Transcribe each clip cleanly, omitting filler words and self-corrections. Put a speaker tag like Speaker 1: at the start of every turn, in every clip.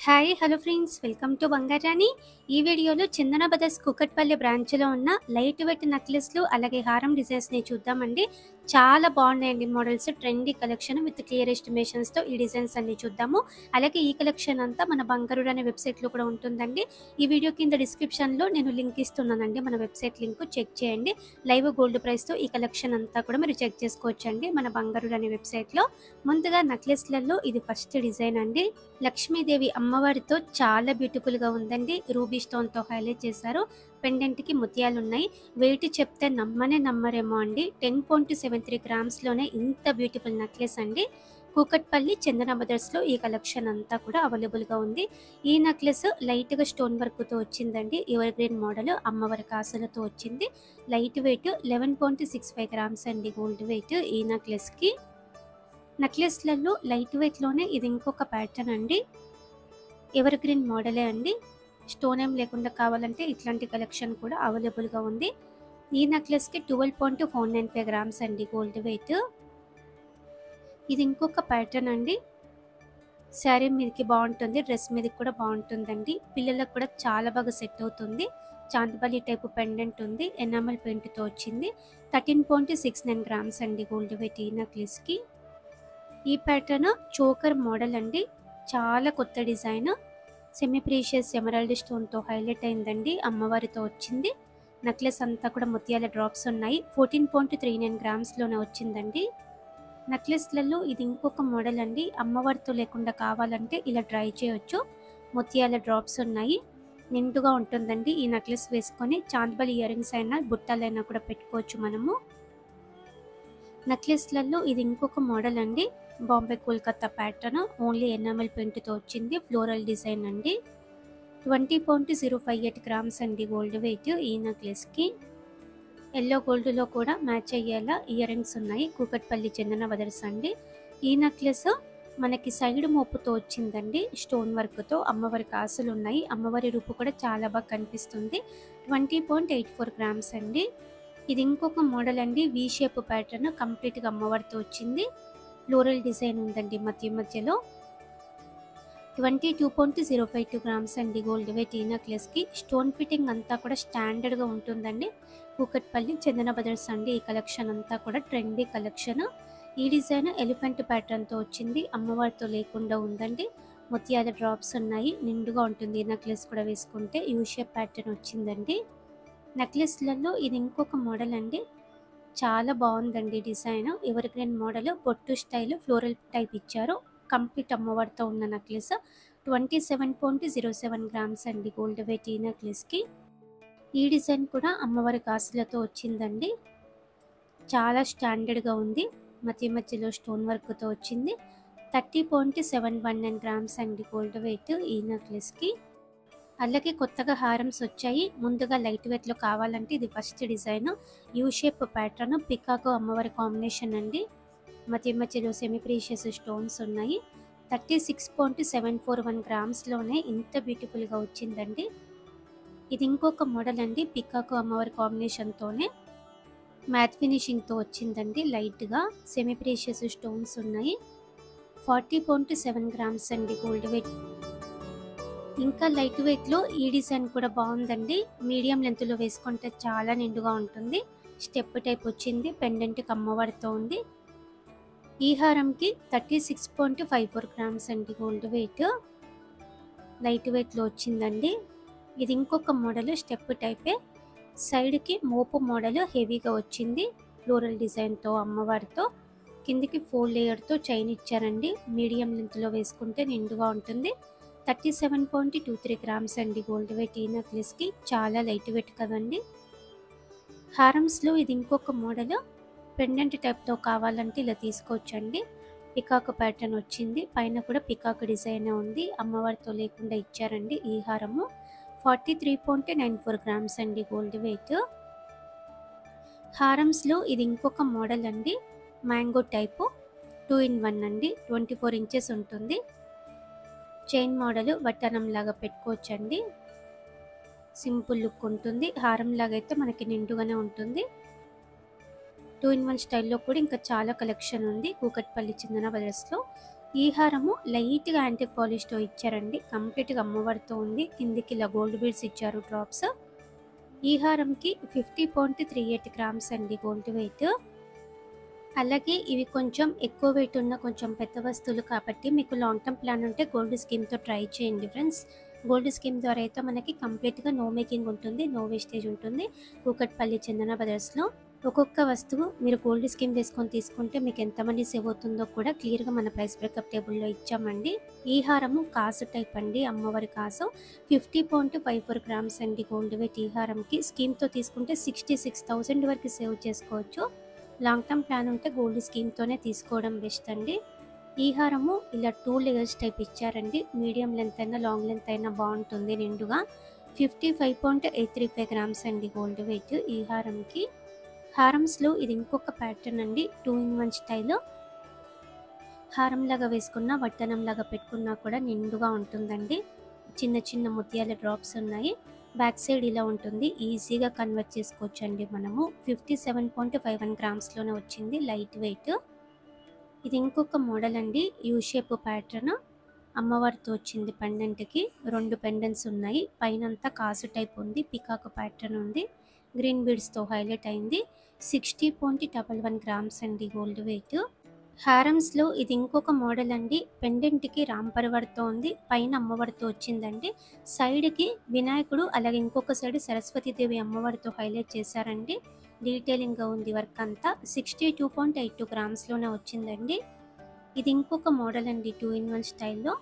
Speaker 1: Hi hello friends, welcome to Bangarani. ఈ వీడియోలో చందన brothers Kukatpally బ్రాంచ్లో ఉన్న లైట్ వెయిట్ నెక్లెస్లు అలాగే హారం డిజైన్స్ని చూద్దామండి. చాలా బాగున్నాయండి models, trendy collection with clear ఎస్టిమేషన్స్తో ఈ డిజైన్స్ అన్ని చూద్దాము. అలాగే ఈ కలెక్షన్ అంతా మన బంగారు అనే వెబ్సైట్లో కూడా ఉంటుందండి. ఈ వీడియో కింద డిస్క్రిప్షన్లో నేను లింక్ ఇస్తున్నానండి, మన వెబ్సైట్ లింక్ చెక్ చేయండి. లైవ్ గోల్డ్ ప్రైస్తో ఈ కలెక్షన్ అంతా కూడా మీరు చెక్ చేసుకోవచ్చండి మన బంగారు అనే వెబ్సైట్లో. ముందుగా నెక్లెస్లలో ఇది ఫస్ట్ డిజైన్ అండి. లక్ష్మీదేవి అమ్మవారితో చాలా బ్యూటిఫుల్ గా ఉందండి. రూబీ స్టోన్ తో హైలైట్ చేశారు. పెండెంట్ కి ముత్యాలు ఉన్నాయి. వెయిట్ చెప్తే నమ్మరేమో అండి. 10.73 గ్రామ్స్ లోనే ఇంత బ్యూటిఫుల్ నెక్లెస్ అండి. కూకట్పల్లి చందన బ్రదర్స్ లో ఈ కలెక్షన్ అంతా కూడా అవైలబుల్ గా ఉంది. ఈ నెక్లెస్ లైట్ గా స్టోన్ వర్క్ తో వచ్చిందండి. ఎవర్ గ్రీన్ మోడల్ అమ్మవారి కాసులతో వచ్చింది. లైట్ వెయిట్ 11.65 గ్రామ్స్ అండి గోల్డ్ వెయిట్ ఈ నెక్లెస్ కి. నెక్లెస్లలో లైట్ వెయిట్లోనే ఇది ఇంకొక ప్యాటర్న్ అండి. ఎవర్ గ్రీన్ మోడలే అండి. స్టోన్ ఏం లేకుండా కావాలంటే ఇట్లాంటి కలెక్షన్ కూడా అవైలబుల్గా ఉంది. ఈ నెక్లెస్కి 12.495 గ్రామ్స్ అండి గోల్డ్ వెయిట్. ఇది ఇంకొక ప్యాటర్న్ అండి. శారీ మీదకి బాగుంటుంది, డ్రెస్ మీదకి కూడా బాగుంటుందండి. పిల్లలకు కూడా చాలా బాగా సెట్ అవుతుంది. చాందబాలి టైపు పెండెంట్ ఉంది, ఎనామల్ పెయింట్తో వచ్చింది. 13.69 గ్రామ్స్ అండి గోల్డ్ వెయిట్ ఈ నెక్లెస్కి. ఈ ప్యాటర్న్ చోకర్ మోడల్ అండి. చాలా కొత్త డిజైన్. సెమీ ప్రీషియస్ ఎమరాల్డ్ స్టోన్తో హైలైట్ అయిందండి. అమ్మవారితో వచ్చింది. నెక్లెస్ అంతా కూడా ముత్యాల డ్రాప్స్ ఉన్నాయి. 14.39 గ్రామ్స్లోనే వచ్చిందండి. నెక్లెస్లలో ఇది ఇంకొక మోడల్ అండి. అమ్మవారితో లేకుండా కావాలంటే ఇలా ట్రై చేయొచ్చు. ముత్యాల డ్రాప్స్ ఉన్నాయి. నిండుగా ఉంటుందండి. ఈ నెక్లెస్ వేసుకొని చాందబల్ ఇయర్ రింగ్స్ అయినా బుట్టాలైనా కూడా పెట్టుకోవచ్చు మనము. నెక్లెస్లలో ఇది ఇంకొక మోడల్ అండి. Bombay Kolkata pattern, only enamel పెయింట్తో వచ్చింది. ఫ్లోరల్ డిజైన్ అండి. 20.058 గ్రామ్స్ అండి గోల్డ్ వెయిట్ ఈ నెక్లెస్కి. ఎల్లో గోల్డ్లో కూడా మ్యాచ్ అయ్యేలా ఇయర్ రింగ్స్ ఉన్నాయి. కూకట్పల్లి చందన బ్రదర్స్ అండి. ఈ నెక్లెస్ మనకి సైడ్ మోపుతో వచ్చిందండి. స్టోన్ వర్క్తో అమ్మవారి కాసులు ఉన్నాయి. అమ్మవారి రూపు కూడా చాలా బాగా కనిపిస్తుంది. 20.84 గ్రామ్స్ అండి. ఇది ఇంకొక మోడల్ అండి. వి షేప్ ప్యాటర్న్, కంప్లీట్గా అమ్మవారితో వచ్చింది. ఫ్లోరల్ డిజైన్ ఉందండి మధ్యలో. 22.052 గ్రామ్స్ అండి గోల్డ్ వెయిట్ ఈ నెక్లెస్కి. స్టోన్ ఫిట్టింగ్ అంతా కూడా స్టాండర్డ్గా ఉంటుందండి. కూకట్పల్లి చందన బ్రదర్స్ అండి. ఈ కలెక్షన్ అంతా కూడా ట్రెండీ కలెక్షన్. ఈ డిజైన్ ఎలిఫెంట్ ప్యాటర్న్తో వచ్చింది. అమ్మవారితో లేకుండా ఉందండి. ముత్యాల డ్రాప్స్ ఉన్నాయి. నిండుగా ఉంటుంది ఈ నెక్లెస్ కూడా వేసుకుంటే. యూ షేప్ ప్యాటర్న్ వచ్చిందండి. నెక్లెస్లలో ఇది ఇంకొక మోడల్ అండి. చాలా బాగుందండి డిజైన్. ఎవర్ గ్రీన్ మోడల్, బొట్టు స్టైల్, ఫ్లోరల్ టైప్ ఇచ్చారు. కంప్లీట్ అమ్మవారితో ఉన్న నెక్లెస్. 27.07 గ్రామ్స్ అండి గోల్డ్ వెయిట్ ఈ నెక్లెస్కి. ఈ డిజైన్ కూడా అమ్మవారి కాసులతో వచ్చిందండి. చాలా స్టాండర్డ్గా ఉంది. మధ్యలో స్టోన్ వర్క్తో వచ్చింది. 30.719 గ్రామ్స్ అండి గోల్డ్ వెయిట్ ఈ నెక్లెస్కి. అలాగే కొత్తగా హారమ్స్ వచ్చాయి. ముందుగా లైట్ వెయిట్లో కావాలంటే ఇది first design. U shape pattern, పికాకో అమ్మవారి కాంబినేషన్ అండి. మధ్యలో సెమీ ప్రీషియస్ స్టోన్స్ ఉన్నాయి. 36.741 గ్రామ్స్లోనే ఇంత బ్యూటిఫుల్గా వచ్చిందండి. ఇది ఇంకొక మోడల్ అండి. పికాకో అమ్మవారి కాంబినేషన్తోనే మ్యాట్ ఫినిషింగ్తో వచ్చిందండి. లైట్గా సెమీ ప్రీషియస్ స్టోన్స్ ఉన్నాయి. 40.7 గ్రామ్స్ అండి గోల్డ్ వెయిట్. ఇంకా లైట్ వెయిట్లో ఈ డిజైన్ కూడా బాగుందండి. మీడియం లెంత్లో వేసుకుంటే చాలా నిండుగా ఉంటుంది. స్టెప్ టైప్ వచ్చింది. పెండెంట్కి అమ్మవారితో ఉంది. ఈ హారంకి 36.54 గ్రామ్స్ అండి గోల్డ్ వెయిట్. లైట్ వెయిట్లో వచ్చిందండి. ఇది ఇంకొక మోడల్, స్టెప్ టైపే. సైడ్కి మోపు మోడల్ హెవీగా వచ్చింది. ఫ్లోరల్ డిజైన్తో అమ్మవారితో. కిందికి 4 లేయర్తో చైన్ ఇచ్చారండి. మీడియం లెంత్లో వేసుకుంటే నిండుగా ఉంటుంది. 37.23 గ్రామ్స్ అండి గోల్డ్ వెయిట్ ఈ నెక్లెస్కి. చాలా లైట్ వెయిట్ కదండి. హారమ్స్లో ఇది ఇంకొక మోడల్. పెండెంట్ టైప్తో కావాలంటే ఇలా తీసుకోవచ్చండి. పికాక్ ప్యాటర్న్ వచ్చింది. పైన కూడా పికాక్ డిజైన్ ఉంది. అమ్మవారితో లేకుండా ఇచ్చారండి ఈ హారము. 43.94 గ్రామ్స్ అండి గోల్డ్ వెయిట్. హారమ్స్లో ఇది ఇంకొక మోడల్ అండి. మ్యాంగో టైపు 2 in 1 అండి. 24 ఇంచెస్ ఉంటుంది. చైన్ మోడల్ వట్టనం లాగా పెట్టుకోవచ్చండి. సింపుల్ లుక్ ఉంటుంది. హారం లాగా అయితే మనకి నిండుగానే ఉంటుంది. 2 in 1 స్టైల్లో కూడా ఇంకా చాలా కలెక్షన్ ఉంది కూకట్పల్లి చందన బ్రదర్స్లో. ఈ హారము లైట్‌గా యాంటిక్ పాలిష్‌తో ఇచ్చారండి. కంప్లీట్‌గా అమ్మవారితో ఉంది. కిందికి ఇలా గోల్డ్ బీడ్స్ ఇచ్చారు డ్రాప్స్. ఈ హారంకి 50.38 గ్రామ్స్ అండి గోల్డ్ వెయిట్. అలాగే ఇవి కొంచెం ఎక్కువ వెయిట్ ఉన్న కొంచెం పెద్ద వస్తువులు కాబట్టి మీకు లాంగ్ టర్మ్ ప్లాన్ ఉంటే గోల్డ్ స్కీమ్‌తో ట్రై చేయండి ఫ్రెండ్స్. గోల్డ్ స్కీమ్ ద్వారా అయితే మనకి కంప్లీట్‌గా నో మేకింగ్ ఉంటుంది. నో వేస్టేజ్ ఉంటుంది. కూకట్పల్లి చందన బ్రదర్స్‌లో. ఒక్కొక్క వస్తువు మీరు గోల్డ్ స్కీమ్ వేసుకొని తీసుకుంటే మీకు ఎంత మనీ సేవ్ అవుతుందో కూడా క్లియర్‌గా మన ప్రైస్ బ్రేకప్ టేబుల్‌లో ఇచ్చామండి. ఈ హారము కాసు టైప్ అండి. అమ్మవారి కాసు 50.54 గ్రామ్స్ అండి గోల్డ్ వెయిట్ ఈ హారంకి. స్కీమ్‌తో తీసుకుంటే 66,000 వరకు సేవ్ చేసుకోవచ్చు. లాంగ్ టర్మ్ ప్లాన్ ఉంటే గోల్డ్ స్కీమ్‌తోనే తీసుకోవడం బెస్ట్ అండి. ఈ హారము ఇలా 2 లేయర్స్ టైప్ ఇచ్చారండి. మీడియం లెంత్ అయినా లాంగ్ లెంత్ అయినా బాగుంటుంది నిండుగా. 55.835 గ్రామ్స్ అండి గోల్డ్ వెయిట్ ఈ హారంకి. హారమ్స్‌లో ఇది ఇంకొక ప్యాటర్న్ అండి. 2 ఇన్ 1 స్టైల్. హారంలాగా వేసుకున్నా వడ్డానంలాగా పెట్టుకున్నా కూడా నిండుగా ఉంటుందండి. చిన్న చిన్న ముత్యాల డ్రాప్స్ ఉన్నాయి. బ్యాక్ సైడ్ ఇలా ఉంటుంది. ఈజీగా కన్వర్ట్ చేసుకోవచ్చండి మనము. 57.51 గ్రామ్స్‌లోనే వచ్చింది లైట్ వెయిట్. ఇది ఇంకొక మోడల్ అండి. U shape pattern. అమ్మవారితో వచ్చింది పెండెంట్‌కి. 2 పెండెంట్స్ ఉన్నాయి. పైనంతా కాసు టైప్ ఉంది. పికాక్ ప్యాటర్న్ ఉంది. గ్రీన్ బీడ్స్‌తో హైలైట్ అయింది. 60.11 గ్రామ్స్ అండి గోల్డ్ వెయిట్. హారమ్స్‌లో ఇది ఇంకొక మోడల్ అండి. పెండెంట్‌కి రామ్ పరివార్‌తో ఉంది. పైన అమ్మవారితో వచ్చిందండి. సైడ్‌కి వినాయకుడు అలాగే ఇంకొక సైడ్ సరస్వతీదేవి అమ్మవారితో హైలైట్ చేశారండి. డీటెయిలింగ్‌గా ఉంది వర్క్ అంతా. 62.82 గ్రామ్స్‌లోనే వచ్చిందండి. ఇది ఇంకొక మోడల్ అండి. 2 ఇన్ 1 స్టైల్‌లో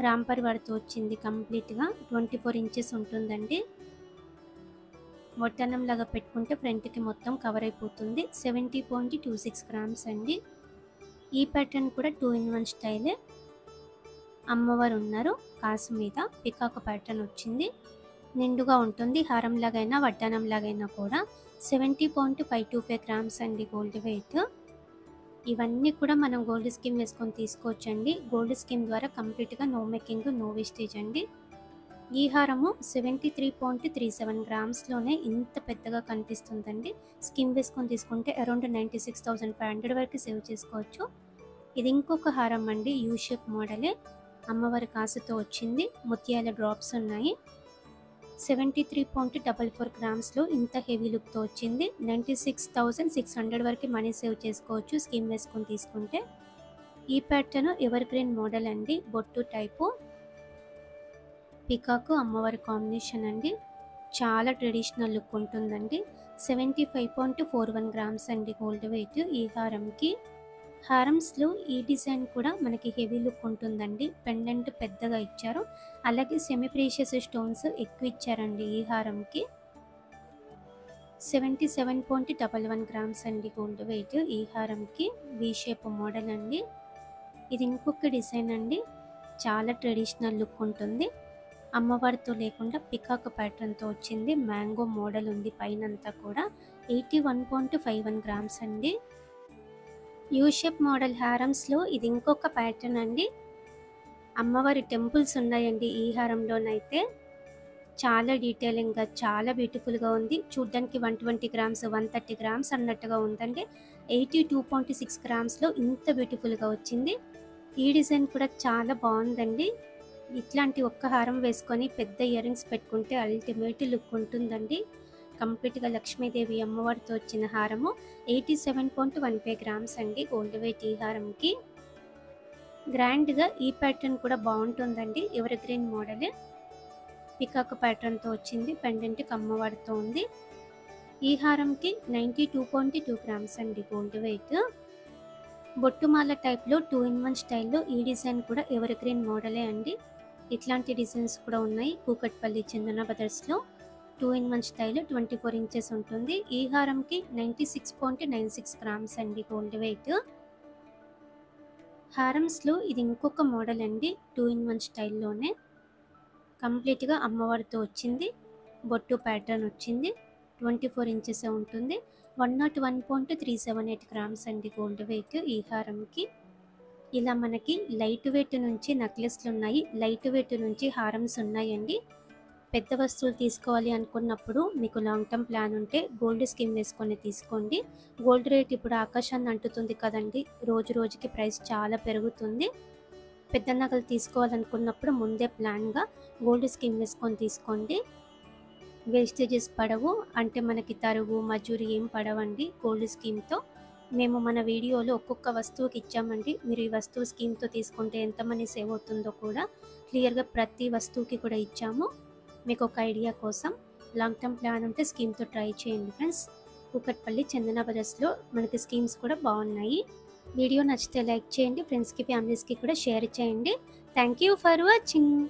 Speaker 1: రామ్ పరివార్‌తో వచ్చింది కంప్లీట్‌గా. 24 ఇంచెస్ ఉంటుందండి. వడ్డానంలాగా పెట్టుకుంటే ఫ్రంట్‌కి మొత్తం కవర్ అయిపోతుంది. 70.26 గ్రామ్స్ అండి. ఈ ప్యాటర్న్ కూడా 2 ఇన్ 1 స్టైలే. అమ్మవారు ఉన్నారు కాసు మీద. పికాక్ ప్యాటర్న్ వచ్చింది. నిండుగా ఉంటుంది. హారంలాగైనా వడ్డానంలాగైనా కూడా. 70.525 గ్రామ్స్ అండి గోల్డ్ వెయిట్. ఇవన్నీ కూడా మనం గోల్డ్ స్కీమ్ వేసుకొని తీసుకోవచ్చండి. గోల్డ్ స్కీమ్ ద్వారా కంప్లీట్‌గా నో మేకింగ్, నో వేస్టేజ్ అండి. ఈ హారము 73.37 గ్రామ్స్‌లోనే ఇంత పెద్దగా కనిపిస్తుందండి. స్కీమ్ వేసుకొని తీసుకుంటే అరౌండ్ 96,500 వరకు సేవ్ చేసుకోవచ్చు. ఇది ఇంకొక హారం అండి. యూ షేప్ మోడలే. అమ్మవారి కాసుతో వచ్చింది. ముత్యాల డ్రాప్స్ ఉన్నాయి. 73.44 గ్రామ్స్‌లో ఇంత హెవీ లుక్‌తో వచ్చింది. 96,600 వరకు మనీ సేవ్ చేసుకోవచ్చు స్కీమ్ వేసుకొని తీసుకుంటే. ఈ ప్యాటర్న్ ఎవర్ గ్రీన్ మోడల్ అండి. బొట్టు టైపు. పికాక్ అమ్మవారి కాంబినేషన్ అండి. చాలా ట్రెడిషనల్ లుక్ ఉంటుందండి. 75.41 గ్రామ్స్ అండి గోల్డ్ వెయిట్ ఈ హారంకి. హారమ్స్‌లో ఈ డిజైన్ కూడా మనకి హెవీ లుక్ ఉంటుందండి. పెండెంట్ పెద్దగా ఇచ్చారు. అలాగే సెమీ ప్రీషియస్ స్టోన్స్ ఎక్కువ ఇచ్చారండి ఈ హారంకి. 77.11 గ్రామ్స్ అండి గోల్డ్ వెయిట్ ఈ హారంకి. వి షేప్ మోడల్ అండి. ఇది ఇంకొక డిజైన్ అండి. చాలా ట్రెడిషనల్ లుక్ ఉంటుంది. అమ్మవారితో లేకుండా పికాక్ ప్యాటర్న్‌తో వచ్చింది. మ్యాంగో మోడల్ ఉంది పైనంతా కూడా. 81.51 గ్రామ్స్ అండి. యూ షేప్ మోడల్ హారమ్స్‌లో ఇది ఇంకొక ప్యాటర్న్ అండి. అమ్మవారి టెంపుల్స్ ఉన్నాయండి ఈ హారంలోనైతే. చాలా డీటెయిలింగ్‌గా చాలా బ్యూటిఫుల్‌గా ఉంది. చూడ్డానికి 120 గ్రామ్స్, 130 గ్రామ్స్ అన్నట్టుగా ఉందండి. 82.6 గ్రామ్స్‌లో ఇంత బ్యూటిఫుల్‌గా వచ్చింది. ఈ డిజైన్ కూడా చాలా బాగుందండి. ఇట్లాంటి ఒక్క హారం వేసుకొని పెద్ద ఇయర్ రింగ్స్ పెట్టుకుంటే అల్టిమేట్ లుక్ ఉంటుందండి. కంప్లీట్‌గా లక్ష్మీదేవి అమ్మవారితో వచ్చిన హారము. 87.15 గ్రామ్స్ అండి గోల్డ్ వెయిట్ ఈ హారంకి. గ్రాండ్‌గా ఈ ప్యాటర్న్ కూడా బాగుంటుందండి. Ever green model. పికాక్ ప్యాటర్న్‌తో వచ్చింది. పెండెంట్‌కి అమ్మవారితో ఉంది. ఈ హారంకి 92.2 గ్రామ్స్ అండి గోల్డ్ వెయిట్. బొట్టుమాల టైప్‌లో 2 ఇన్ 1 స్టైల్‌లో ఈ డిజైన్ కూడా ఎవర్ గ్రీన్ మోడలే అండి. ఇట్లాంటి డిజైన్స్ కూడా ఉన్నాయి కూకట్పల్లి చందన బ్రదర్స్‌లో. 2 ఇన్ 1 స్టైల్ 24 ఇంచెస్ ఉంటుంది. ఈ హారంకి 96.96 గ్రామ్స్ అండి గోల్డ్ వెయిట్. హారమ్స్‌లో ఇది ఇంకొక మోడల్ అండి. 2 ఇన్ 1 స్టైల్‌లోనే. కంప్లీట్‌గా అమ్మవారితో వచ్చింది. బొట్టు ప్యాటర్న్ వచ్చింది. 24 ఇంచెస్ ఉంటుంది. 101.378 గ్రామ్స్ అండి గోల్డ్ వెయిట్ ఈ హారంకి. ఇలా మనకి లైట్ వెయిట్ నుంచి నెక్లెస్లు ఉన్నాయి. లైట్ వెయిట్ నుంచి హారమ్స్ ఉన్నాయండి. పెద్ద వస్తువులు తీసుకోవాలి అనుకున్నప్పుడు మీకు లాంగ్ టర్మ్ ప్లాన్ ఉంటే గోల్డ్ స్కీమ్ వేసుకొని తీసుకోండి. గోల్డ్ రేట్ ఇప్పుడు ఆకాశాన్ని అంటుతుంది కదండి, రోజు రోజుకి ప్రైస్ చాలా పెరుగుతుంది. పెద్ద నగలు తీసుకోవాలనుకున్నప్పుడు ముందే ప్లాన్గా గోల్డ్ స్కీమ్ వేసుకొని తీసుకోండి. వేస్టేజెస్ పడవు, అంటే మనకి తరుగు మజూరి ఏం పడవండి గోల్డ్ స్కీమ్తో. మేము మన వీడియోలో ఒక్కొక్క వస్తువుకి ఇచ్చామండి. మీరు ఈ వస్తువు స్కీమ్తో తీసుకుంటే ఎంత మనీ సేవ్ అవుతుందో కూడా క్లియర్గా ప్రతి వస్తువుకి కూడా ఇచ్చాము. మీకు ఒక ఐడియా కోసం లాంగ్ టర్మ్ ప్లాన్ ఉంటే స్కీమ్తో ట్రై చేయండి ఫ్రెండ్స్. కూకట్పల్లి చందన బ్రదర్స్లో మనకి స్కీమ్స్ కూడా బాగున్నాయి. వీడియో నచ్చితే లైక్ చేయండి, ఫ్రెండ్స్కి ఫ్యామిలీస్కి కూడా షేర్ చేయండి. Thank you for watching.